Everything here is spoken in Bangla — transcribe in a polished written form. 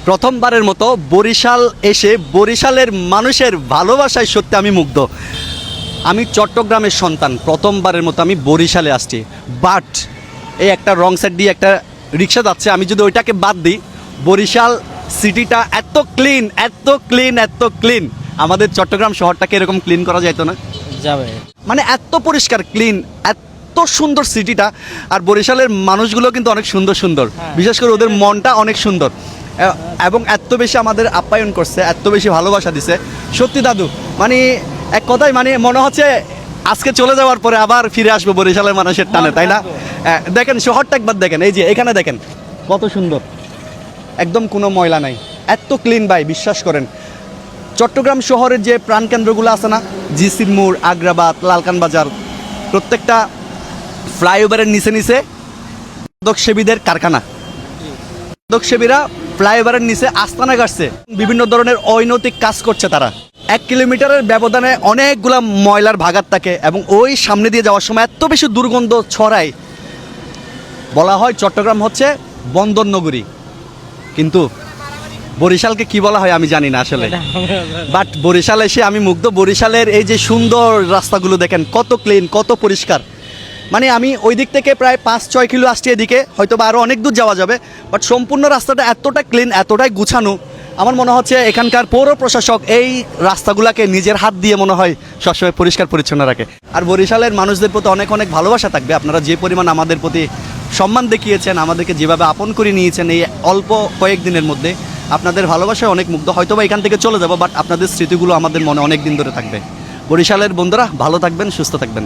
প্রথমবারের মতো বরিশাল এসে বরিশালের মানুষের ভালোবাসায় সত্যি আমি মুগ্ধ। আমি চট্টগ্রামের সন্তান, প্রথমবারের মতো আমি বরিশালে আসছি, বাট এই একটা রং সাইড দিয়ে একটা রিক্সা যাচ্ছে, আমি যদি ওইটাকে বাদ দিই, বরিশাল সিটিটা এত ক্লিন, এত ক্লিন, এত ক্লিন। আমাদের চট্টগ্রাম শহরটাকে এরকম ক্লিন করা যাইতো না? যাবে। মানে এত পরিষ্কার, ক্লিন, এত সুন্দর সিটিটা। আর বরিশালের মানুষগুলো কিন্তু অনেক সুন্দর সুন্দর, বিশেষ করে ওদের মনটা অনেক সুন্দর এবং এত বেশি আমাদের আপ্যায়ন করছে, এত বেশি ভালোবাসা দিছে। সত্যি দাদু, মানে এক কথায় মানে মনে হচ্ছে আজকে চলে যাওয়ার পরে আবার ফিরে আসবো বরিশালের মানুষের টানে, তাই না? দেখেন শহরটা একবার দেখেন, এই যে এখানে দেখেন কত সুন্দর, একদম কোনো ময়লা নাই, এত ক্লিন ভাই, বিশ্বাস করেন। চট্টগ্রাম শহরের যে প্রাণকেন্দ্রগুলো আছে না, জিসির মোড়, আগ্রাবাদ, লালকান বাজার, প্রত্যেকটা ফ্লাইওভারের নিচে নিচে মাদকসেবীদের কারখানা। মাদকসেবীরা ফ্লাইওভারের নিচে আস্তানা গাড়ছে, বিভিন্ন ধরনের অনৈতিক কাজ করছে তারা। 1 কিলোমিটারের ব্যবধানে অনেকগুলা ময়লার ভাগাত থাকে এবং ওই সামনে দিয়ে যাওয়ার সময় এত বেশি দুর্গন্ধ ছড়ায়। বলা হয় চট্টগ্রাম হচ্ছে বন্দর নগরী, কিন্তু বরিশালকে কি বলা হয় আমি জানি না আসলে। বাট বরিশাল এসে আমি মুগ্ধ। বরিশালের এই যে সুন্দর রাস্তাগুলো দেখেন, কত ক্লিন, কত পরিষ্কার। মানে আমি ওই দিক থেকে প্রায় 5-6 কিলো আসছি এদিকে, হয়তো বা আরও অনেক দূর যাওয়া যাবে, বাট সম্পূর্ণ রাস্তাটা এতটা ক্লিন, এতটাই গুছানো। আমার মনে হচ্ছে এখানকার পৌর প্রশাসক এই রাস্তাগুলোকে নিজের হাত দিয়ে মনে হয় সবসময় পরিষ্কার পরিচ্ছন্ন রাখে। আর বরিশালের মানুষদের প্রতি অনেক অনেক ভালোবাসা থাকবে। আপনারা যে পরিমাণ আমাদের প্রতি সম্মান দেখিয়েছেন, আমাদেরকে যেভাবে আপন করে নিয়েছেন এই অল্প কয়েকদিনের মধ্যে, আপনাদের ভালোবাসায় অনেক মুগ্ধ। হয়তো বা এখান থেকে চলে যাব, বাট আপনাদের স্মৃতিগুলো আমাদের মনে অনেক দিন ধরে থাকবে। বরিশালের বন্ধুরা ভালো থাকবেন, সুস্থ থাকবেন।